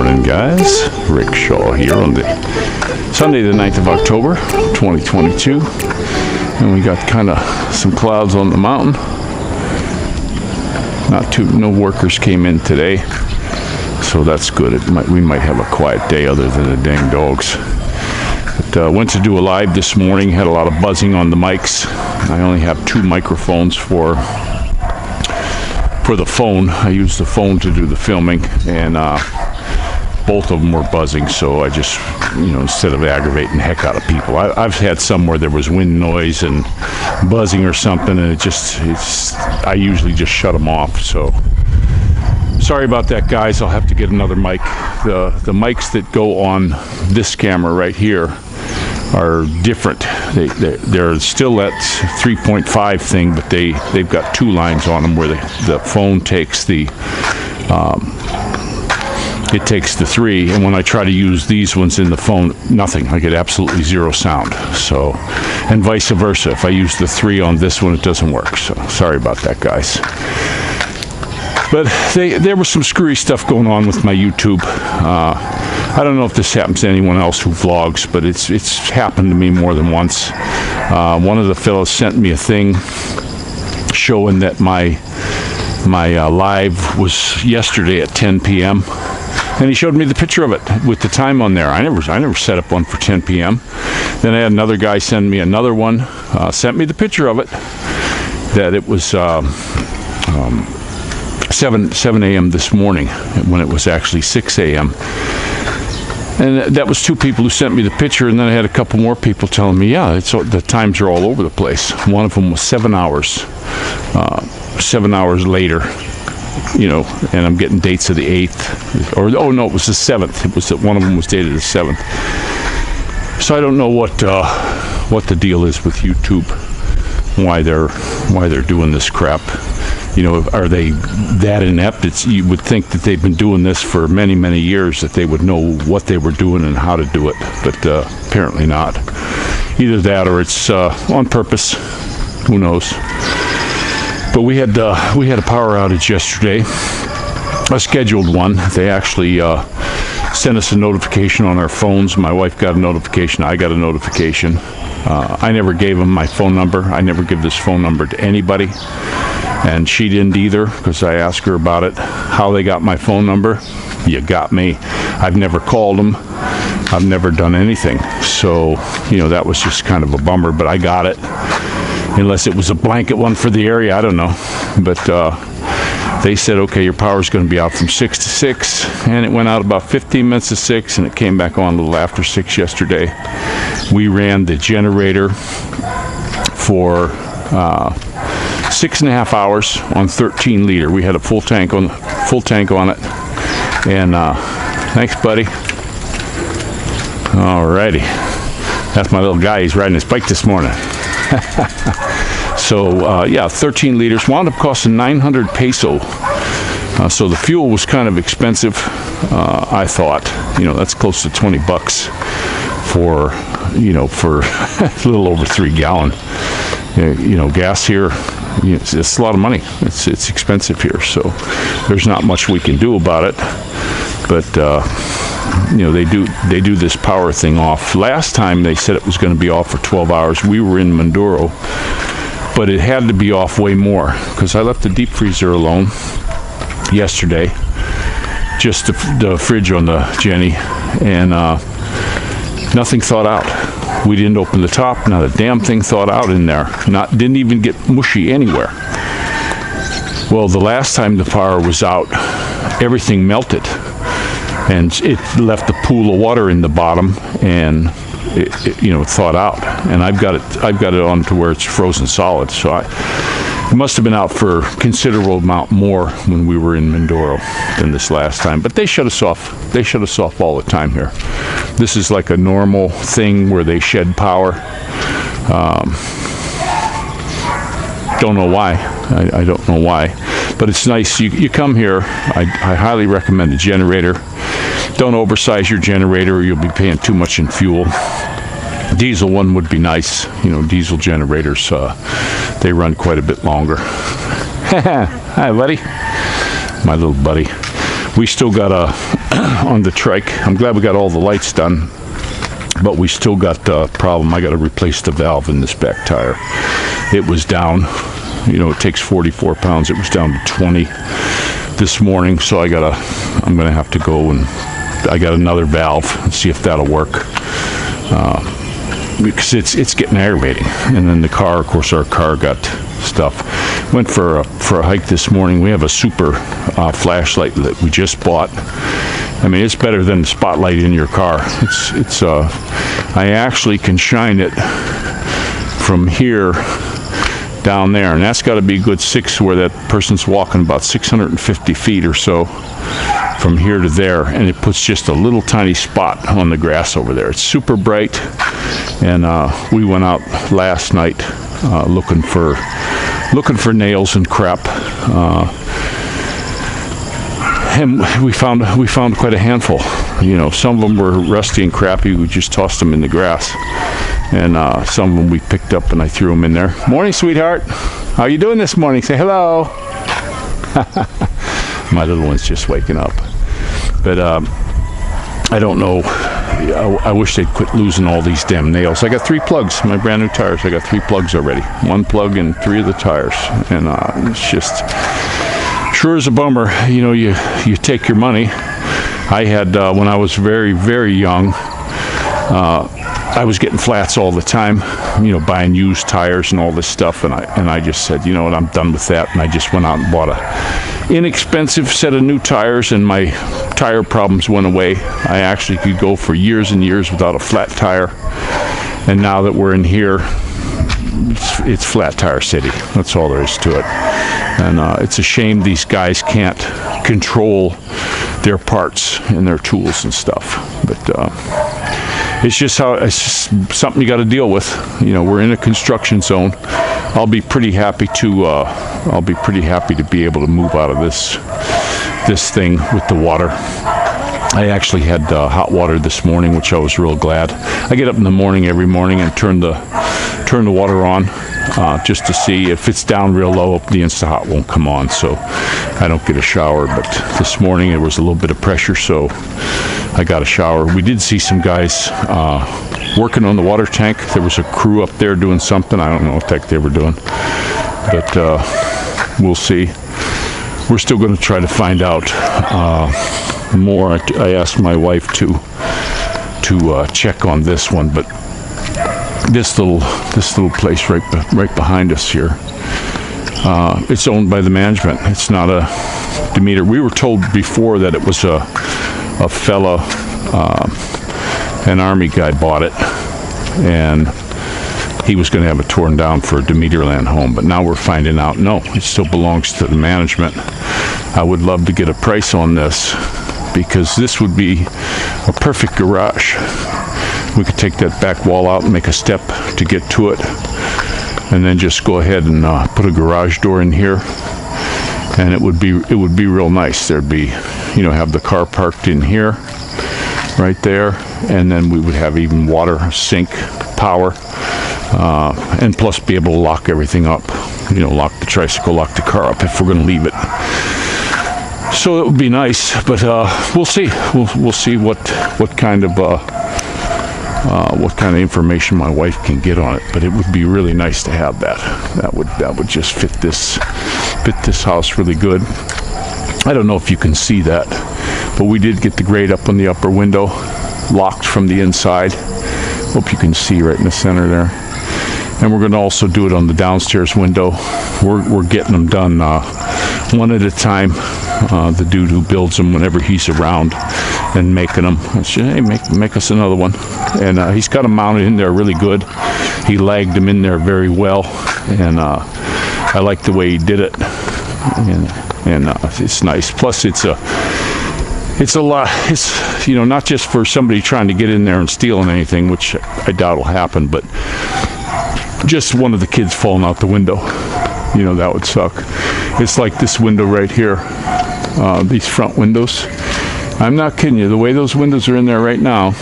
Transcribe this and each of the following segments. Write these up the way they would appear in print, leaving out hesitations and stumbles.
morning, guys. Rick Shaw here on the Sunday the 9th of October 2022, and we got kind of some clouds on the mountain. No workers came in today, so that's good. We might have a quiet day other than the dang dogs. But went to do a live this morning, had a lot of buzzing on the mics. I only have two microphones for the phone. I use the phone to do the filming, and both of them were buzzing, so I just, instead of aggravating the heck out of people, I've had some where there was wind noise and buzzing or something, and I usually just shut them off. So sorry about that, guys. I'll have to get another mic. The mics that go on this camera right here are different. They're still that 3.5 thing, but they've got two lines on them where the phone takes the 3, and when I try to use these ones in the phone, nothing. I get absolutely zero sound. So, and vice versa. If I use the 3 on this one, it doesn't work. So sorry about that, guys. But there was some screwy stuff going on with my YouTube. I don't know if this happens to anyone else who vlogs, but it's happened to me more than once. One of the fellows sent me a thing showing that my live was yesterday at 10 p.m. and he showed me the picture of it with the time on there. I never set up one for 10 p.m. Then I had another guy send me another one, sent me the picture of it, that it was 7 a.m. this morning when it was actually 6 a.m. And that was two people who sent me the picture, and then I had a couple more people telling me, yeah, the times are all over the place. One of them was 7 hours. 7 hours later, and I'm getting dates of the 8th. It was the 7th. It was that one of them was dated the 7th. So I don't know what the deal is with YouTube, why they're doing this crap. Are they that inept? You would think that they've been doing this for many, many years, that they would know what they were doing and how to do it, but apparently not. Either that or it's on purpose. Who knows? But we had a power outage yesterday, a scheduled one. They actually sent us a notification on our phones. My wife got a notification. I got a notification. I never gave them my phone number. I never give this phone number to anybody. And she didn't either, because I asked her about it, how they got my phone number. You got me. I've never called them. I've never done anything. So, that was just kind of a bummer, but I got it. Unless it was a blanket one for the area, I don't know. But they said, okay, your power's going to be out from 6 to 6. And it went out about 15 minutes to 6, and it came back on a little after 6 yesterday. We ran the generator for 6.5 hours on 13 liter. We had a full tank on it. And thanks, buddy. Alrighty, that's my little guy. He's riding his bike this morning. So 13 liters wound up costing 900 peso. So the fuel was kind of expensive. I thought, that's close to $20 for a little over 3 gallon. Gas here. It's a lot of money. It's expensive here, so there's not much we can do about it. But they do this power thing off. Last time they said it was going to be off for 12 hours. We were in Mindoro, but it had to be off way more because I left the deep freezer alone yesterday, just the fridge on the Jenny, and nothing thawed out. We didn't open the top, not a damn thing thawed out in there. Didn't even get mushy anywhere. Well, the last time the power was out, everything melted, and it left a pool of water in the bottom, and it thawed out. And I've got it on to where it's frozen solid. So it must have been out for a considerable amount more when we were in Mindoro than this last time. But they shut us off. They shut us off all the time here. This is like a normal thing where they shed power. Don't know why. I don't know why. But it's nice. You come here. I highly recommend a generator. Don't oversize your generator or you'll be paying too much in fuel. Diesel one would be nice. Diesel generators, they run quite a bit longer. Hi, buddy. My little buddy. We still got on the trike. I'm glad we got all the lights done, but we still got the problem. I got to replace the valve in this back tire. It was down. You know, it takes 44 pounds. It was down to 20 this morning, so I'm gonna have to go and I got another valve and see if that'll work. Because it's getting aggravating. And then the car, of course, our car got stuff. Went for a hike this morning. We have a super flashlight that we just bought. I mean, it's better than the spotlight in your car. I actually can shine it from here down there, and that's got to be a good where that person's walking about 650 feet or so from here to there, and it puts just a little tiny spot on the grass over there. It's super bright, and we went out last night looking for nails and crap, and we found quite a handful. You know, some of them were rusty and crappy. We just tossed them in the grass, and some of them we picked up and I threw them in there. Morning, sweetheart. How you doing this morning? Say hello. My little one's just waking up. But I don't know. I wish they'd quit losing all these damn nails. I got 3 plugs. My brand new tires. I got 3 plugs already. 1 plug in 3 of the tires. And it's just sure is a bummer. You know, you take your money. I had when I was very, very young, I was getting flats all the time, you know, buying used tires and all this stuff, and I just said, you know what, I'm done with that, and I just went out and bought a inexpensive set of new tires, and my tire problems went away. I actually could go for years and years without a flat tire, and now that we're in here, it's flat tire city. That's all there is to it. And it's a shame these guys can't control their parts and their tools and stuff, but it's just something you got to deal with. You know, we're in a construction zone. I'll be pretty happy to be able to move out of this thing with the water. I actually had hot water this morning, which I was real glad. I get up in the morning every morning and turn the water on just to see if it's down real low. The Insta-Hot won't come on, so I don't get a shower. But this morning there was a little bit of pressure, so I got a shower. We did see some guys working on the water tank. There was a crew up there doing something. I don't know what the heck they were doing, but we'll see. We're still going to try to find out more. I asked my wife to check on this one, but this little place right behind us here, it's owned by the management. It's not a Demeter. We were told before that it was a fella, an Army guy bought it, and he was going to have it torn down for a Demeterland home, but now we're finding out, no, it still belongs to the management. I would love to get a price on this, because this would be a perfect garage. We could take that back wall out and make a step to get to it, and then just go ahead and put a garage door in here, and it would be real nice. There'd be, you know, have the car parked in here, right there, and then we would have even water, sink, power, and plus be able to lock everything up. You know, lock the tricycle, lock the car up if we're going to leave it. So it would be nice, but we'll see. We'll see what kind of information my wife can get on it. But it would be really nice to have that. That would just fit this house really good. I don't know if you can see that, but we did get the grate up on the upper window, locked from the inside. Hope you can see right in the center there. And we're going to also do it on the downstairs window. We're getting them done one at a time. The dude who builds them, whenever he's around, and making them. I said, hey, make us another one. And he's got them mounted in there really good. He lagged them in there very well, and I like the way he did it. And it's nice. Plus, it's a lot. It's, you know, not just for somebody trying to get in there and stealing anything, which I doubt will happen, but just one of the kids falling out the window. You know, that would suck. It's like this window right here, these front windows. I'm not kidding you. The way those windows are in there right now,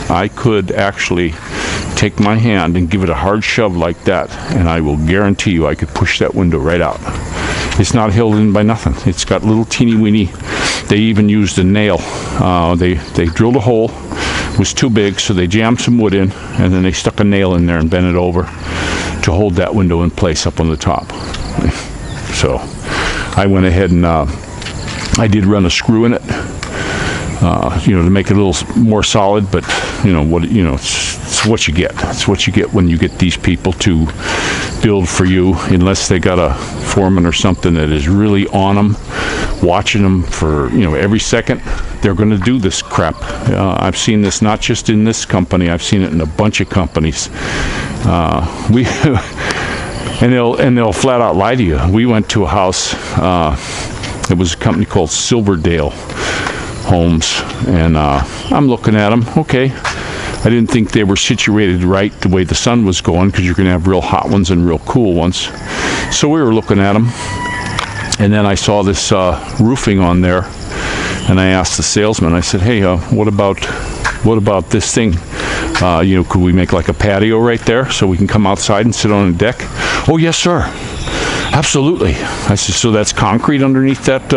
I could actually take my hand and give it a hard shove like that, and I will guarantee you I could push that window right out. It's not held in by nothing. It's got little teeny weeny They even used a nail. They drilled a hole. It was too big, so they jammed some wood in, and then they stuck a nail in there and bent it over to hold that window in place up on the top. So I went ahead and I did run a screw in it, to make it a little more solid. But it's what you get. It's what you get when you get these people to build for you, unless they got a foreman or something that is really on them, watching them for every second. They're going to do this crap. I've seen this not just in this company. I've seen it in a bunch of companies. And they'll flat out lie to you. We went to a house. It was a company called Silverdale Homes, and I'm looking at them. Okay, I didn't think they were situated right the way the sun was going, because you're going to have real hot ones and real cool ones. So we were looking at them, and then I saw this roofing on there, and I asked the salesman. I said, "Hey, what about this thing? Could we make like a patio right there so we can come outside and sit on a deck?" "Oh, yes, sir. Absolutely." I said, "So that's concrete underneath that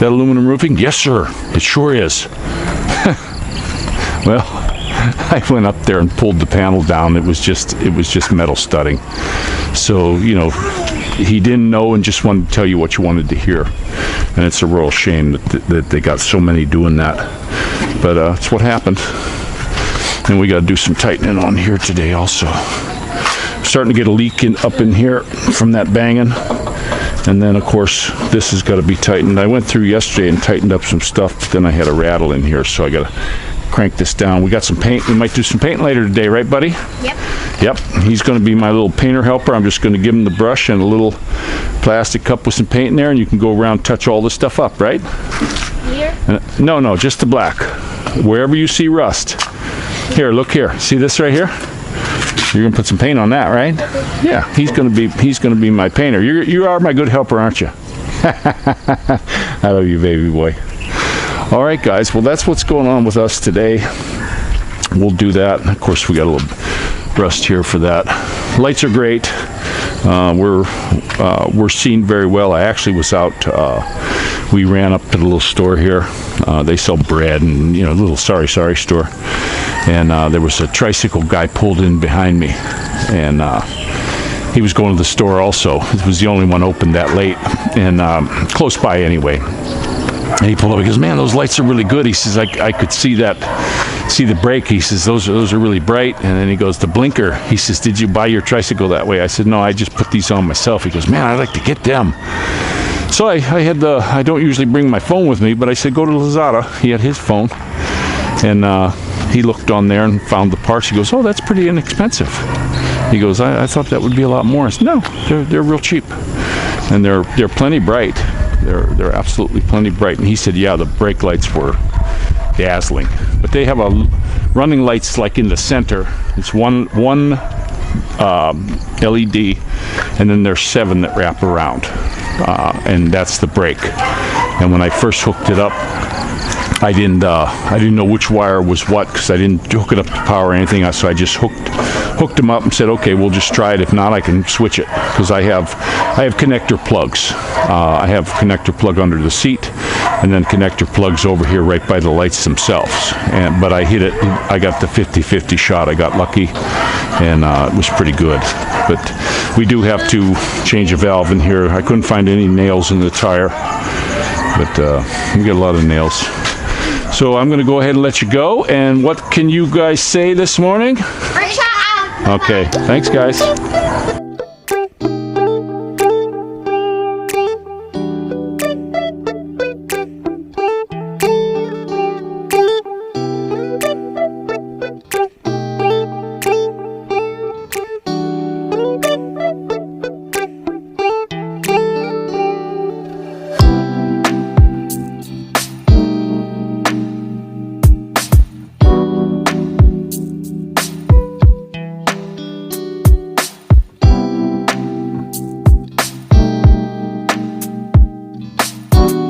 aluminum roofing?" "Yes, sir. It sure is." Well, I went up there and pulled the panel down. It was just metal studding. So, he didn't know and just wanted to tell you what you wanted to hear. And it's a real shame that they got so many doing that. But it's what happened. And we got to do some tightening on here today also. Starting to get a leak up in here from that banging. And then, of course, this has got to be tightened. I went through yesterday and tightened up some stuff, but then I had a rattle in here, so I got to crank this down. We got some paint. We might do some paint later today, right, buddy? Yep. He's going to be my little painter helper. I'm just going to give him the brush and a little plastic cup with some paint in there, and you can go around and touch all this stuff up, right? Here? No, just the black. Wherever you see rust. Here, look here. See this right here? You're gonna put some paint on that, right? Yeah, he's gonna be my painter. You are my good helper, aren't you? I love you, baby boy. All right, guys. Well, that's what's going on with us today. We'll do that. Of course, we got a little rust here for that. Lights are great. We're seen very well. I actually was out. We ran up to the little store here. They sell bread and a little sorry store. And there was a tricycle guy pulled in behind me, and he was going to the store also. It was the only one open that late, and close by anyway. And he pulled up. He goes, "Man, those lights are really good." He says, "I could see the brake." He says, "Those are really bright." And then he goes, "The blinker." He says, "Did you buy your tricycle that way?" I said, "No, I just put these on myself." He goes, "Man, I'd like to get them." So I don't usually bring my phone with me, but I said, "Go to Lazada." He had his phone, and he looked on there and found the parts. He goes, "Oh, that's pretty inexpensive." He goes, I thought that would be a lot more." I said, "No, they're real cheap, and they're plenty bright. They're absolutely plenty bright." And he said, "Yeah, the brake lights were dazzling, but they have a running lights like in the center. It's one LED, and then there's 7 that wrap around, and that's the brake." And when I first hooked it up, I didn't know which wire was what, because I didn't hook it up to power or anything. So I just hooked them up and said, "Okay, we'll just try it. If not, I can switch it," because I have connector plugs. I have connector plug under the seat, and then connector plugs over here right by the lights themselves. But I hit it. I got the 50-50 shot. I got lucky, and it was pretty good. But we do have to change a valve in here. I couldn't find any nails in the tire, but we got a lot of nails. So I'm going to go ahead and let you go. And what can you guys say this morning? Okay, thanks, guys.